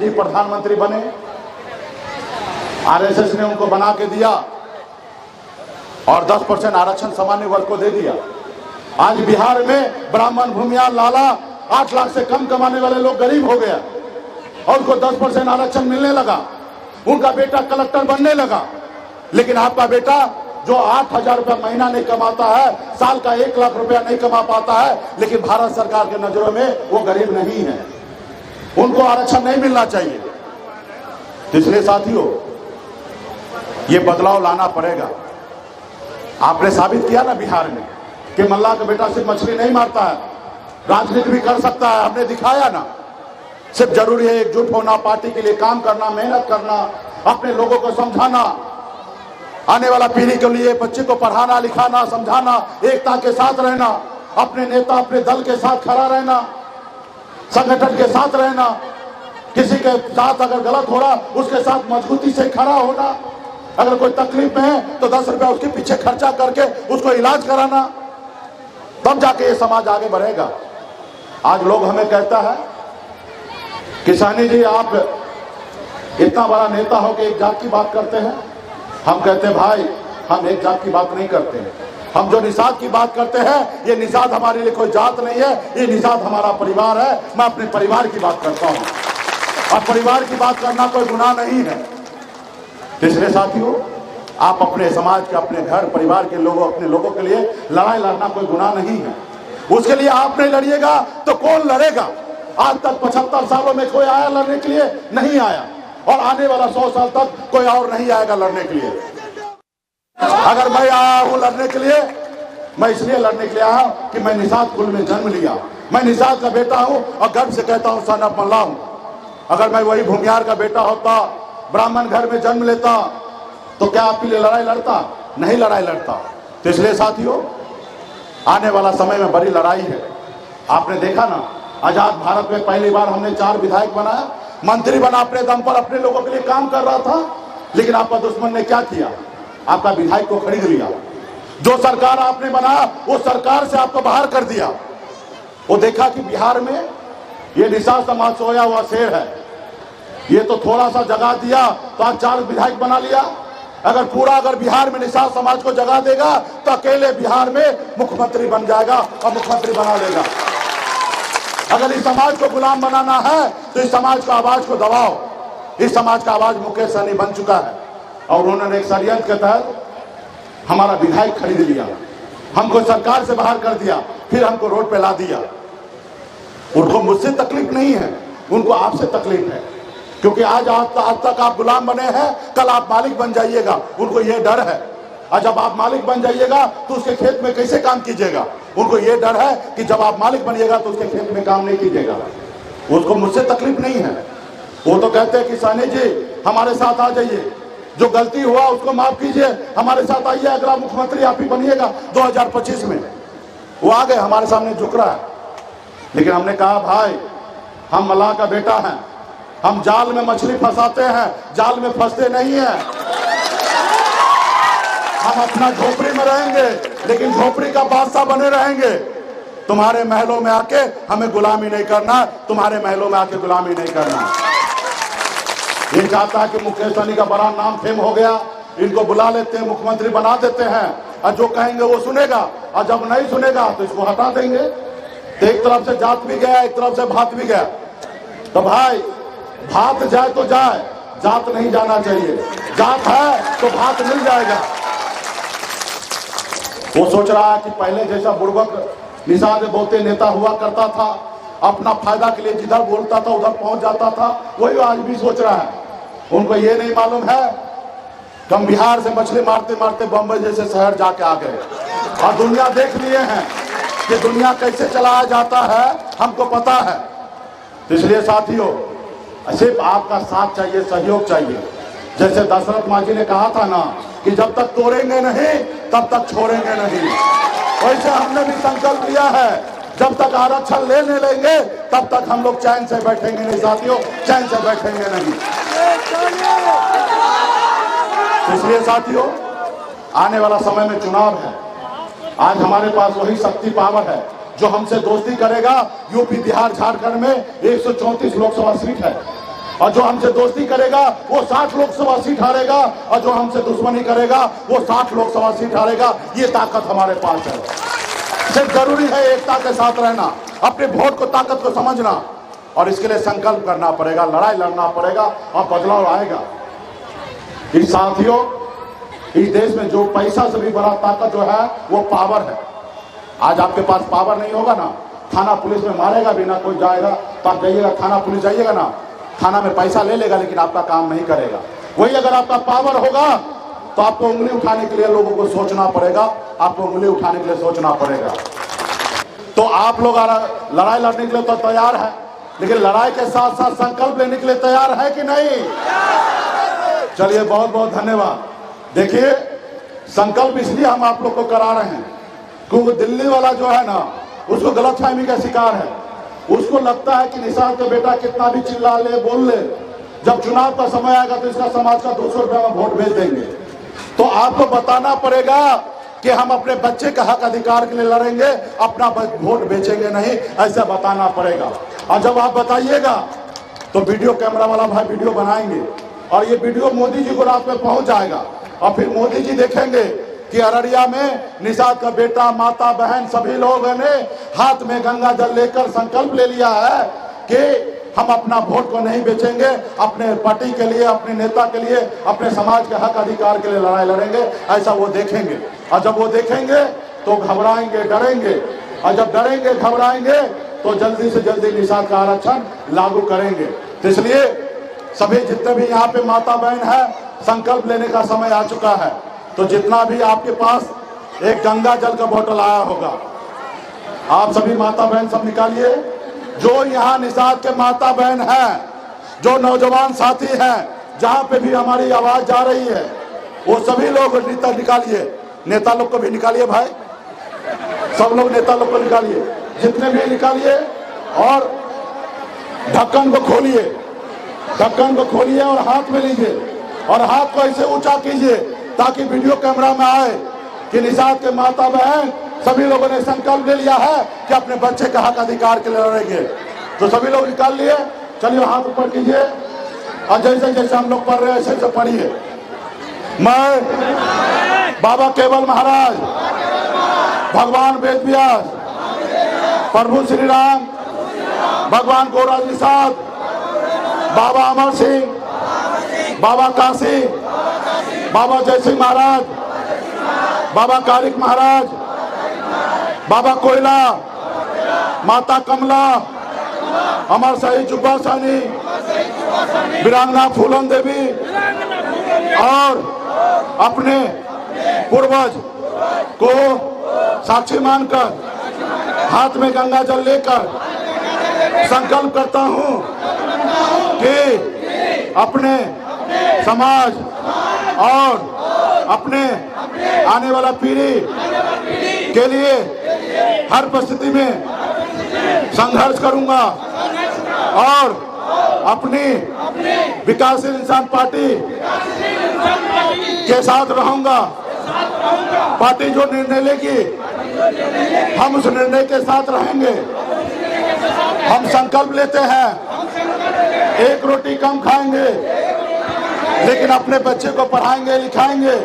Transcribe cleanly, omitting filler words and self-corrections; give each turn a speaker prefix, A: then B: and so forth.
A: जी प्रधानमंत्री बने, आरएसएस ने उनको बना के दिया और 10% आरक्षण सामान्य वर्ग को दे दिया। आज बिहार में ब्राह्मण, भूमियार, लाला 8 लाख से कम कमाने वाले लोग गरीब हो गया और उनको 10% आरक्षण मिलने लगा। उनका बेटा कलेक्टर बनने लगा। लेकिन आपका बेटा जो 8,000 रुपया महीना नहीं कमाता है, साल का 1 लाख रुपया नहीं कमा पाता है, लेकिन भारत सरकार के नजरों में वो गरीब नहीं है, उनको आरक्षण नहीं मिलना चाहिए। इसलिए साथियों, ये बदलाव लाना पड़ेगा। आपने साबित किया ना बिहार में कि मल्लाह का बेटा सिर्फ मछली नहीं मारता है, राजनीति भी कर सकता है। हमने दिखाया ना। सिर्फ जरूरी है एकजुट होना, पार्टी के लिए काम करना, मेहनत करना, अपने लोगों को समझाना, आने वाला पीढ़ी के लिए बच्चे को पढ़ाना, लिखाना, समझाना, एकता के साथ रहना, अपने नेता, अपने दल के साथ खड़ा रहना, संगठन के साथ रहना, किसी के साथ अगर गलत हो रहा उसके साथ मजबूती से खड़ा होना, अगर कोई तकलीफ में है तो 10 रुपया उसके पीछे खर्चा करके उसको इलाज कराना, तब जाके ये समाज आगे बढ़ेगा। आज लोग हमें कहता है कि साहनी जी आप इतना बड़ा नेता हो कि एक जात की बात करते हैं। हम कहते हैं भाई, हम एक जात की बात नहीं करते हैं। हम जो निषाद की बात करते हैं, ये निषाद हमारे लिए कोई जात नहीं है, ये निषाद हमारा परिवार है। मैं अपने परिवार की बात करता हूँ और परिवार की बात करना कोई गुनाह नहीं है। इसलिए साथियों, आप अपने समाज के, अपने घर परिवार के लोगों, अपने लोगों के लिए लड़ाई लड़ना कोई गुनाह नहीं है। उसके लिए आप नहीं लड़िएगा तो कौन लड़ेगा? आज तक 75 सालों में कोई आया लड़ने के लिए? नहीं आया, और आने वाला 100 साल तक कोई और नहीं आएगा लड़ने के लिए। अगर मैं आया हूं लड़ने के लिए, मैं इसलिए लड़ने के लिए आया कि मैं निषाद कुल में जन्म लिया, मैं निषाद का बेटा हूं और गर्व से कहता हूं सन ऑफ मल्लाह हूं। अगर मैं वही भूमियार का बेटा होता, ब्राह्मण घर में जन्म लेता, तो क्या आपके लिए लड़ाई लड़ता? नहीं लड़ाई लड़ता। तो इसलिए साथियों, आने वाला समय में बड़ी लड़ाई है। आपने देखा ना, आजाद भारत में पहली बार हमने 4 विधायक बनाया, मंत्री बना, अपने दम पर अपने लोगों के लिए काम कर रहा था। लेकिन आपका दुश्मन ने क्या किया? आपका विधायक को खरीद लिया। जो सरकार आपने बनाया वो सरकार से आपको बाहर कर दिया। वो देखा कि बिहार में ये निषाद समाज सोया हुआ शेर है, ये तो थोड़ा सा जगह दिया तो आज 4 विधायक बना लिया। अगर बिहार में निषाद समाज को जगह देगा तो अकेले बिहार में मुख्यमंत्री बन जाएगा और मुख्यमंत्री बना लेगा। अगर इस समाज को गुलाम बनाना है तो इस समाज का आवाज को दबाओ। इस समाज का आवाज मुकेश सहनी बन चुका है और उन्होंने एक षड्यंत्र के तहत हमारा विधायक खरीद लिया, हमको सरकार से बाहर कर दिया, फिर हमको रोड पे ला दिया। उनको मुझसे तकलीफ नहीं है, उनको आपसे तकलीफ है, क्योंकि आज तक आप गुलाम बने हैं, कल आप मालिक बन जाइएगा। उनको ये डर है, और जब आप मालिक बन जाइएगा तो उसके खेत में कैसे काम कीजिएगा? उनको ये डर है कि जब आप मालिक बनिएगा तो उसके खेत में काम नहीं कीजिएगा। उसको मुझसे तकलीफ नहीं है। वो तो कहते हैं कि सहनी जी हमारे साथ आ जाइए, जो गलती हुआ उसको माफ कीजिए, हमारे साथ आइए, अगला मुख्यमंत्री आप ही बनिएगा 2025 में। वो आ गए, हमारे सामने झुक रहा है। लेकिन हमने कहा भाई, हम मल्लाह का बेटा है, हम जाल में मछली फंसाते हैं, जाल में फंसते नहीं है। हम अपना झोपड़ी में रहेंगे, लेकिन झोपड़ी का बादशाह बने रहेंगे। तुम्हारे महलों में आके हमें गुलामी नहीं करना, तुम्हारे महलों में आके गुलामी नहीं करना। ये चाहता है कि मुकेश सहनी का बड़ा नाम फेम हो गया, इनको बुला लेते हैं, मुख्यमंत्री बना देते हैं, और जो कहेंगे वो सुनेगा, और जब नहीं सुनेगा तो इसको हटा देंगे। तो एक तरफ से जात भी गया, एक तरफ से भात भी गया। तो भाई, भात जाए तो जाए, जात नहीं जाना चाहिए। जात है तो भात मिल जाएगा। वो सोच रहा है कि पहले जैसा बुड़बक निषाद बोलते नेता हुआ करता था, अपना फायदा के लिए जिधर बोलता था उधर पहुंच जाता था, वही आज भी सोच रहा है। उनको ये नहीं मालूम है कि हम बिहार से मछली मारते मारते बम्बई जैसे शहर जाके आ गए, और दुनिया देख लिए हैं कि दुनिया कैसे चलाया जाता है, हमको पता है। तो इसलिए साथियों, सिर्फ आपका साथ चाहिए, सहयोग चाहिए। जैसे दशरथ मांझी ने कहा था ना कि जब तक तोड़ेंगे नहीं तब तक छोड़ेंगे नहीं, वैसे हमने भी संकल्प लिया है, जब तक आरक्षण लेने लेंगे तब तक हम लोग चैन से बैठेंगे नहीं साथियों, चैन से बैठेंगे नहीं। इसलिए साथियों, आने वाला समय में चुनाव है। आज हमारे पास वही शक्ति पावर है जो हमसे दोस्ती करेगा। यूपी, बिहार, झारखंड में 134 लोकसभा सीट है। और जो हमसे दोस्ती करेगा वो 60 लोकसभा सीट हारेगा, और जो हमसे दुश्मनी करेगा वो 60 लोकसभा सीट हारेगा। ये ताकत हमारे पास है। सिर्फ जरूरी है एकता के साथ रहना, अपने वोट को ताकत को समझना, और इसके लिए संकल्प करना पड़ेगा, लड़ाई लड़ना पड़ेगा, और बदलाव आएगा। इस साथियों, इस देश में जो पैसा से भी बड़ा ताकत जो है वो पावर है। आज आपके पास पावर नहीं होगा ना, थाना पुलिस में मारेगा भी ना कोई जाएगा, तो आप जाइएगा थाना पुलिस जाइएगा ना, थाना में पैसा ले लेगा लेकिन आपका काम नहीं करेगा। वही अगर आपका पावर होगा तो आपको उंगली उठाने के लिए लोगों को सोचना पड़ेगा, आपको उंगली उठाने के लिए सोचना पड़ेगा। तो आप लोग लड़ाई लड़ने के लिए तो तैयार है, लेकिन लड़ाई के साथ साथ संकल्प लेने के लिए तैयार है कि नहीं? चलिए, बहुत बहुत धन्यवाद। देखिए, संकल्प इसलिए हम आप लोग को करा रहे हैं क्योंकि दिल्ली वाला जो है ना, उसको गलतफहमी का शिकार है। उसको लगता है कि निशांत का बेटा कितना भी चिल्ला ले, बोल ले, जब चुनाव का समय आएगा तो इसका समाज का 200 रुपया में वोट भेज देंगे। तो आपको बताना पड़ेगा कि हम अपने बच्चे का हक अधिकार के लिए लड़ेंगे, अपना वोट बेचेंगे नहीं, ऐसा बताना पड़ेगा। और जब आप बताइएगा तो वीडियो कैमरा वाला भाई वीडियो बनाएंगे, और ये वीडियो मोदी जी को रात में पहुंच जाएगा, और फिर मोदी जी देखेंगे कि अररिया में निषाद का बेटा, माता, बहन सभी लोगों ने हाथ में गंगा जल लेकर संकल्प ले लिया है कि हम अपना वोट को नहीं बेचेंगे, अपने पार्टी के लिए, अपने नेता के लिए, अपने समाज के हक अधिकार के लिए लड़ाई लड़ेंगे। ऐसा वो देखेंगे, और जब वो देखेंगे तो घबराएंगे, डरेंगे, और जब डरेंगे, घबराएंगे तो जल्दी से जल्दी निषाद का आरक्षण लागू करेंगे। तो इसलिए सभी जितने भी यहाँ पे माता बहन है, संकल्प लेने का समय आ चुका है। तो जितना भी आपके पास एक गंगा जल का बोतल आया होगा, आप सभी माता बहन सब निकालिए। जो यहाँ निषाद के माता बहन है, जो नौजवान साथी हैं, जहाँ पे भी हमारी आवाज जा रही है, वो सभी लोग निकालिए। नेता लोग को भी निकालिए भाई, सब लोग नेता लोग को निकालिए, जितने भी निकालिए, और ढक्कन को खोलिए, ढक्कन को खोलिए और हाथ में लीजिए, और हाथ को ऐसे ऊंचा कीजिए ताकि वीडियो कैमरा में आए कि निषाद के माता बहन सभी लोगों ने संकल्प ले लिया है कि अपने बच्चे का हक अधिकार के लिए लड़ेंगे। तो सभी लोग निकाल लिए, चलिए हाथ ऊपर कीजिए, और जैसे जैसे हम लोग पढ़ रहे हैं ऐसे पढ़िए। मैं बाबा केवल महाराज, भगवान वेद व्यास, प्रभु श्री राम, भगवान गोराज निषाद, बाबा अमर सिंह, बाबा काशी, बाबा जयसिंह महाराज, बाबा कारिक महाराज, बाबा कोयला, माता कमला, अमर शहीद जुब्बा सानी, वीरांगना फूलन देवी, और अपने पूर्वज को साक्षी मानकर हाथ में गंगा जल लेकर संकल्प करता हूं कि अपने समाज और अपने आने वाला पीढ़ी के लिए हर परिस्थिति में संघर्ष करूंगा, और अपनी विकासशील इंसान पार्टी के साथ रहूंगा। पार्टी जो निर्णय लेगी हम उस निर्णय के साथ रहेंगे। हम संकल्प लेते हैं, एक रोटी कम खाएंगे, लेकिन अपने बच्चे को पढ़ाएंगे, लिखाएंगे,